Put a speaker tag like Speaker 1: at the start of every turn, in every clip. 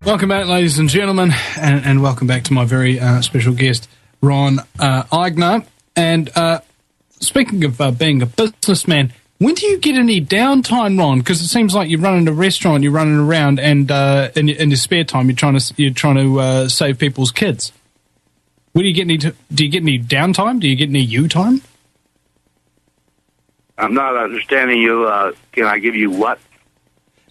Speaker 1: Welcome back, ladies and gentlemen, and welcome back to my very special guest, Ron Aigner. And speaking of being a businessman, when do you get any downtime, Ron? Because it seems like you're running a restaurant, you're running around, and in your spare time, you're trying to save people's kids. When do you get do you get any downtime? Do you get any you time?
Speaker 2: I'm not understanding you. Can I give you what?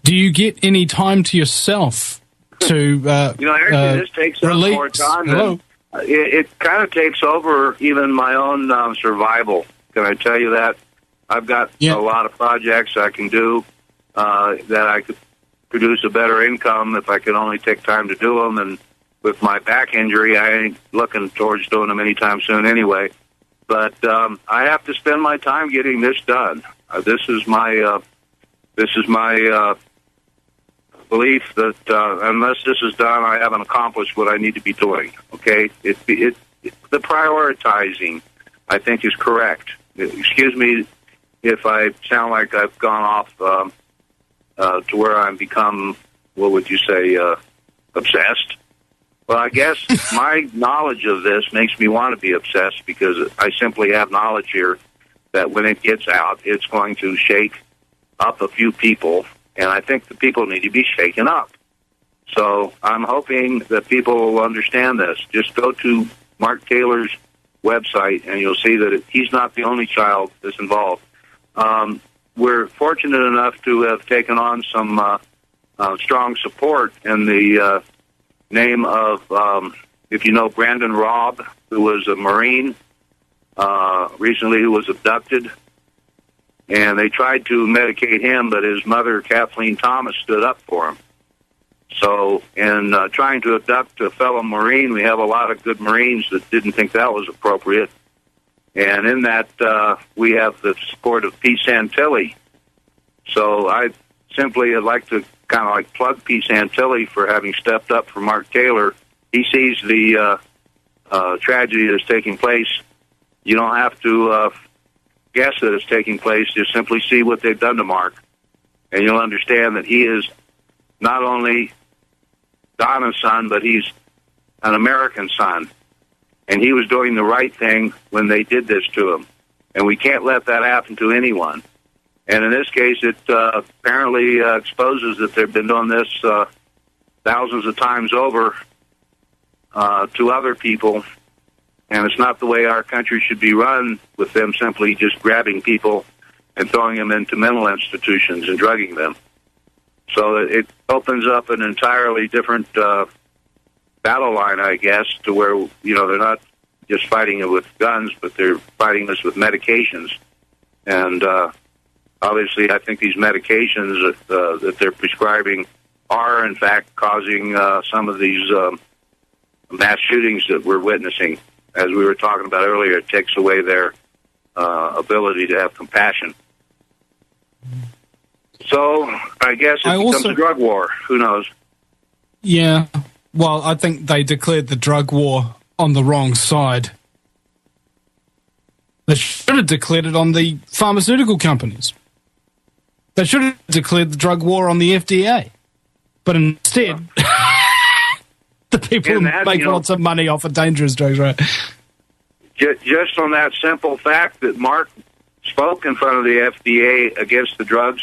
Speaker 1: Do you get any time to yourself to
Speaker 2: actually, this takes up more time.
Speaker 1: Hello?
Speaker 2: It kind of takes over even my own survival. Can I tell you that? I've got a lot of projects I can do that I could produce a better income if I could only take time to do them. And with my back injury, I ain't looking towards doing them anytime soon anyway. But I have to spend my time getting this done. This is my belief that unless this is done, I haven't accomplished what I need to be doing. Okay, the prioritizing, I think, is correct. Excuse me if I sound like I've gone off to where I'm become, what would you say, obsessed. Well, I guess my knowledge of this makes me want to be obsessed because I simply have knowledge here that when it gets out, it's going to shake up a few people, and I think the people need to be shaken up. So I'm hoping that people will understand this. Just go to Mark Taylor's website, and you'll see that he's not the only child that's involved. We're fortunate enough to have taken on some strong support in the name of, if you know Brandon Robb, who was a Marine recently who was abducted. And they tried to medicate him, but his mother, Kathleen Thomas, stood up for him. So in trying to abduct a fellow Marine, we have a lot of good Marines that didn't think that was appropriate. And in that, we have the support of P. Santilli. So I simply would like to kind of like plug P. Santilli for having stepped up for Mark Taylor. He sees the tragedy that's taking place. You don't have to guess that it's taking place. Just simply see what they've done to Mark, and you'll understand that he is not only Donna's son, but he's an American son. And he was doing the right thing when they did this to him. And we can't let that happen to anyone. And in this case, it apparently exposes that they've been doing this thousands of times over to other people. And it's not the way our country should be run, with them simply just grabbing people and throwing them into mental institutions and drugging them. So it opens up an entirely different battle line, I guess, to where, they're not just fighting it with guns, but they're fighting this with medications. And obviously, I think these medications that they're prescribing are, in fact, causing some of these mass shootings that we're witnessing. As we were talking about earlier, it takes away their ability to have compassion. So I guess it becomes a drug war. Who knows?
Speaker 1: Yeah. Well, I think they declared the drug war on the wrong side. They should have declared it on the pharmaceutical companies. They should have declared the drug war on the FDA. But instead... the people make lots of money off of dangerous drugs, right?
Speaker 2: Just on that simple fact that Mark spoke in front of the FDA against the drugs,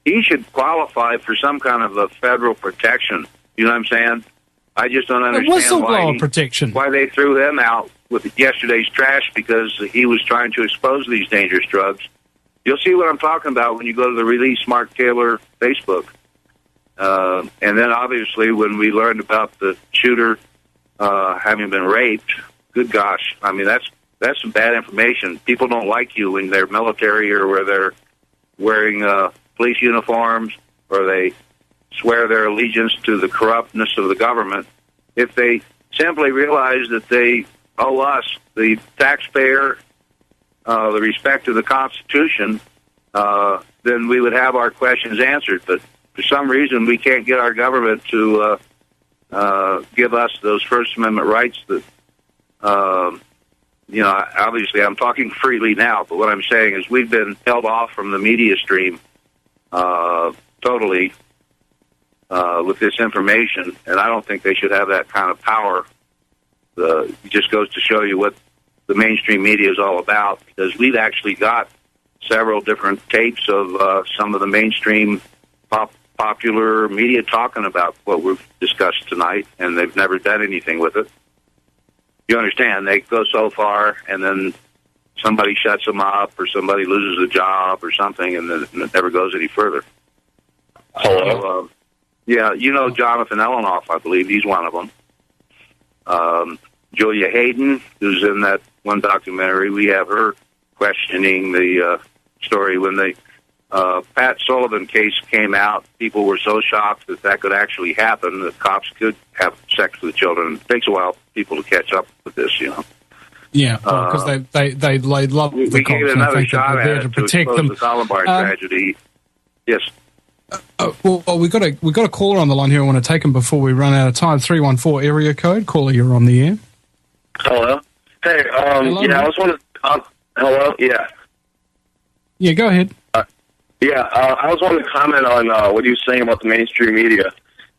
Speaker 2: he should qualify for some kind of a federal protection. You know what I'm saying? I just don't understand
Speaker 1: protection.
Speaker 2: Why they threw him out with yesterday's trash, because he was trying to expose these dangerous drugs. You'll see what I'm talking about when you go to the Release Mark Taylor Facebook. And then, obviously, when we learned about the shooter having been raped, good gosh, I mean, that's some bad information. People don't like you when they're military or where they're wearing police uniforms, or they swear their allegiance to the corruptness of the government. If they simply realize that they owe us, the taxpayer, the respect to the Constitution, then we would have our questions answered. But for some reason, we can't get our government to give us those First Amendment rights that, obviously I'm talking freely now, but what I'm saying is we've been held off from the media stream totally. with this information, and I don't think they should have that kind of power. It just goes to show you what the mainstream media is all about, because we've actually got several different tapes of some of the mainstream popular media talking about what we've discussed tonight, and they've never done anything with it. You understand? They go so far, and then somebody shuts them up, or somebody loses a job or something, and then it never goes any further.
Speaker 3: Hello?
Speaker 2: So, yeah, you know Jonathan Elenoff, I believe. He's one of them. Julia Hayden, who's in that one documentary, we have her questioning the story. When the Pat Sullivan case came out, people were so shocked that that could actually happen, that cops could have sex with children. It takes a while for people to catch up with this, you know.
Speaker 1: Yeah, because they love the cops.
Speaker 2: We gave another shot at it
Speaker 1: to protect
Speaker 2: expose
Speaker 1: them.
Speaker 2: The Columbine tragedy. Yes.
Speaker 1: Well, we got a caller on the line here. I want to take him before we run out of time. 314 area code. Caller, you're on the air.
Speaker 3: Hello? Hey,
Speaker 1: Hello,
Speaker 3: yeah, I was wondering... hello? Yeah.
Speaker 1: Yeah, go ahead.
Speaker 3: I was wanting to comment on what you were saying about the mainstream media.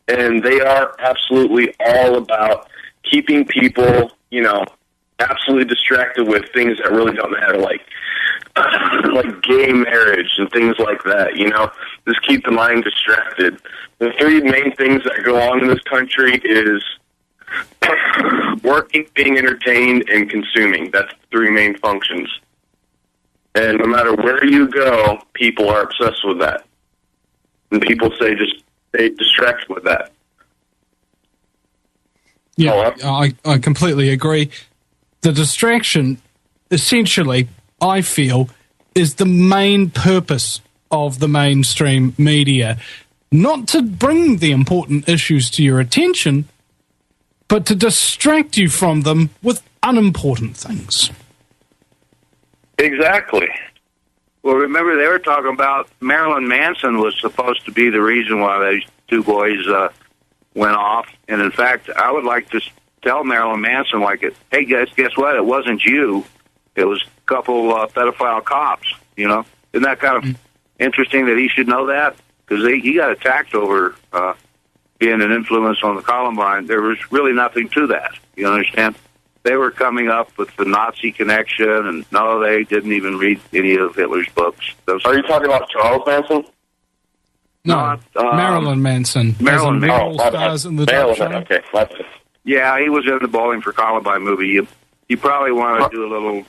Speaker 3: And they are absolutely all about keeping people, you know, absolutely distracted with things that really don't matter, like gay marriage and things like that, you know? Just keep the mind distracted. The three main things that go on in this country is working, being entertained, and consuming. That's the three main functions. And no matter where you go, people are obsessed with that. And people say just stay distracted with that.
Speaker 1: Yeah, I completely agree. The distraction, essentially, I feel, is the main purpose of the mainstream media. Not to bring the important issues to your attention, but to distract you from them with unimportant things.
Speaker 3: Exactly.
Speaker 2: Well, remember they were talking about Marilyn Manson was supposed to be the reason why these two boys went off. And, in fact, I would like to tell Marilyn Manson, hey, guess what? It wasn't you. It was a couple pedophile cops, you know. Isn't that kind of interesting that he should know that? Because he got attacked over being an influence on the Columbine. There was really nothing to that, you understand? They were coming up with the Nazi connection, and no, they didn't even read any of Hitler's books.
Speaker 3: Are you talking about Charles Manson?
Speaker 1: No, Marilyn Manson.
Speaker 2: Marilyn
Speaker 1: Manson. Stars in the
Speaker 3: Marilyn, okay.
Speaker 2: Yeah, he was in the Bowling for Columbine movie. You probably want to do a little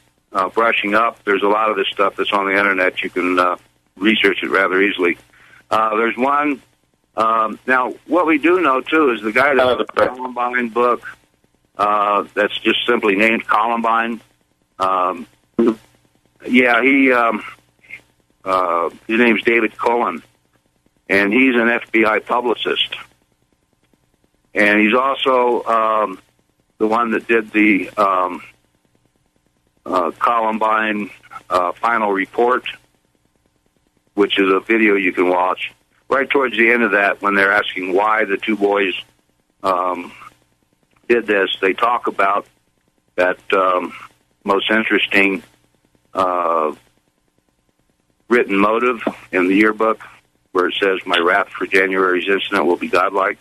Speaker 2: brushing up. There's a lot of this stuff that's on the Internet. You can research it rather easily. There's one. Now, what we do know, too, is the guy that wrote the Columbine book, that's just simply named Columbine. Yeah, his name's David Cullen, and he's an FBI publicist. And he's also the one that did the Columbine final report, which is a video you can watch. Right towards the end of that, when they're asking why the two boys did this, they talk about that most interesting written motive in the yearbook, where it says, "My wrath for January's incident will be godlike."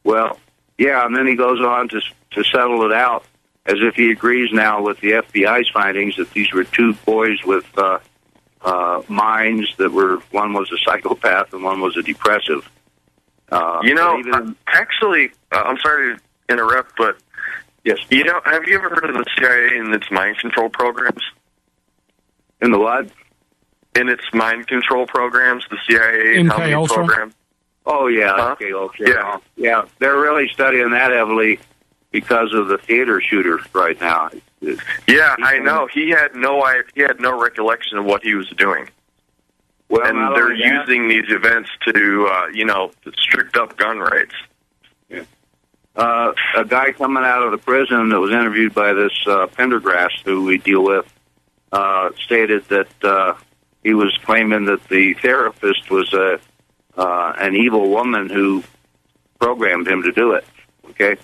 Speaker 2: Well, yeah, and then he goes on to settle it out as if he agrees now with the FBI's findings that these were two boys with minds that were, one was a psychopath and one was a depressive.
Speaker 3: Actually, I'm sorry to interrupt, but
Speaker 2: yes,
Speaker 3: have you ever heard of the CIA and its mind control programs?
Speaker 2: In the what?
Speaker 3: In its mind control programs, the CIA program.
Speaker 2: Oh yeah,
Speaker 3: huh?
Speaker 2: Okay, yeah. They're really studying that heavily because of the theater shooter right now.
Speaker 3: Yeah, I know. He had no recollection of what he was doing.
Speaker 2: Well,
Speaker 3: and they're using these events to, strict up gun rights.
Speaker 2: Yeah. A guy coming out of the prison that was interviewed by this Pendergrass, who we deal with, stated that he was claiming that the therapist was an evil woman who programmed him to do it. Okay,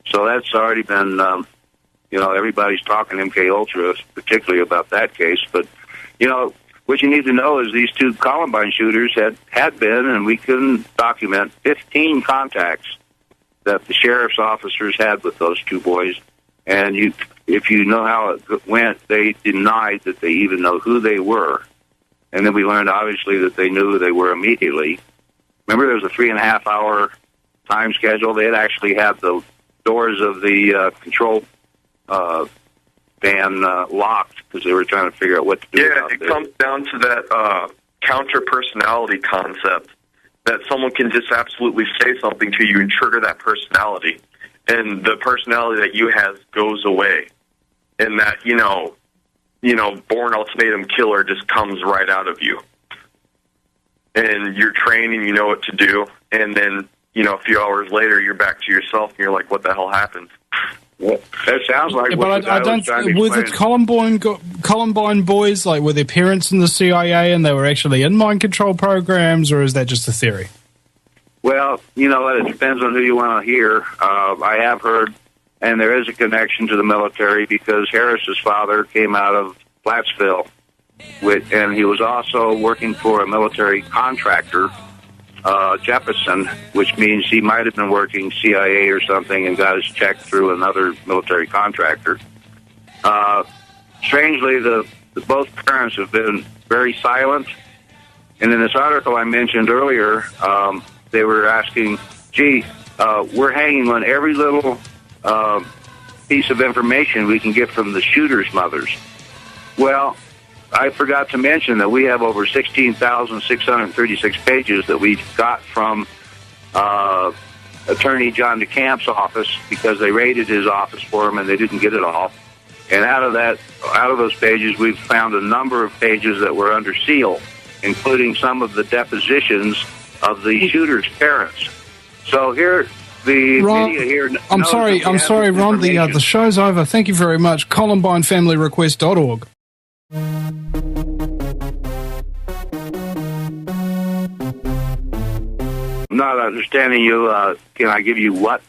Speaker 2: so that's already been, everybody's talking MK Ultra, particularly about that case. But what you need to know is these two Columbine shooters had been, and we couldn't document, 15 contacts that the sheriff's officers had with those two boys. And if you know how it went, they denied that they even know who they were. And then we learned, obviously, that they knew who they were immediately. Remember, there was a 3.5-hour time schedule. They had actually had the doors of the control van locked because they were trying to figure out what to do.
Speaker 3: Yeah, it comes down to that counter-personality concept, that someone can just absolutely say something to you and trigger that personality, and the personality that you have goes away, and that, born ultimatum killer just comes right out of you. And you're trained and you know what to do, and then, a few hours later, you're back to yourself, and you're like, what the hell happened?
Speaker 2: Well, that sounds like what
Speaker 1: I don't. Were the Columbine boys, like, were their parents in the CIA and they were actually in mind control programs, or is that just a theory?
Speaker 2: Well, it depends on who you want to hear. I have heard, and there is a connection to the military because Harris's father came out of Plattsville, and he was also working for a military contractor, Jefferson, which means he might have been working CIA or something and got his check through another military contractor. Strangely, the both parents have been very silent. And in this article I mentioned earlier, they were asking, we're hanging on every little piece of information we can get from the shooters' mothers. Well, I forgot to mention that we have over 16,636 pages that we got from Attorney John DeCamp's office because they raided his office for him and they didn't get it all. And out of those pages, we've found a number of pages that were under seal, including some of the depositions of the shooters' parents. So here, the media here.
Speaker 1: I'm sorry, Ron. The show's over. Thank you very much. ColumbineFamilyRequest.org.
Speaker 2: I'm not understanding you. Can I give you what?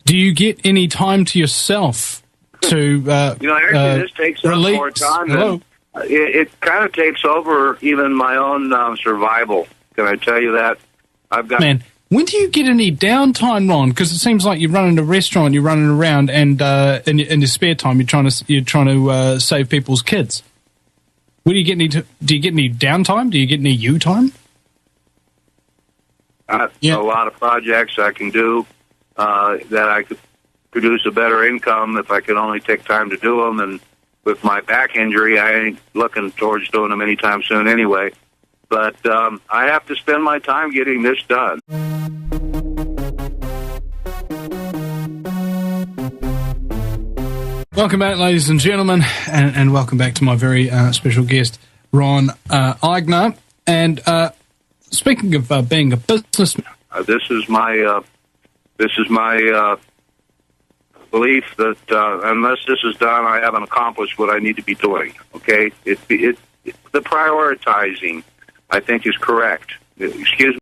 Speaker 1: Do you get any time to yourself to
Speaker 2: actually, this takes up more time.
Speaker 1: Hello?
Speaker 2: It kind of takes over even my own survival. Can I tell you that?
Speaker 1: Man, when do you get any downtime, Ron? Because it seems like you're running a restaurant, you're running around, and in your spare time, you're trying to save people's kids. Do you get any downtime? Do you get any you time?
Speaker 2: A lot of projects I can do that I could produce a better income if I could only take time to do them. And with my back injury, I ain't looking towards doing them anytime soon anyway. But I have to spend my time getting this done.
Speaker 1: Welcome back, ladies and gentlemen, and welcome back to my very special guest, Ron Aigner. And speaking of being a businessman,
Speaker 2: this is my belief that unless this is done, I haven't accomplished what I need to be doing. Okay, the prioritizing, I think, is correct. Excuse me.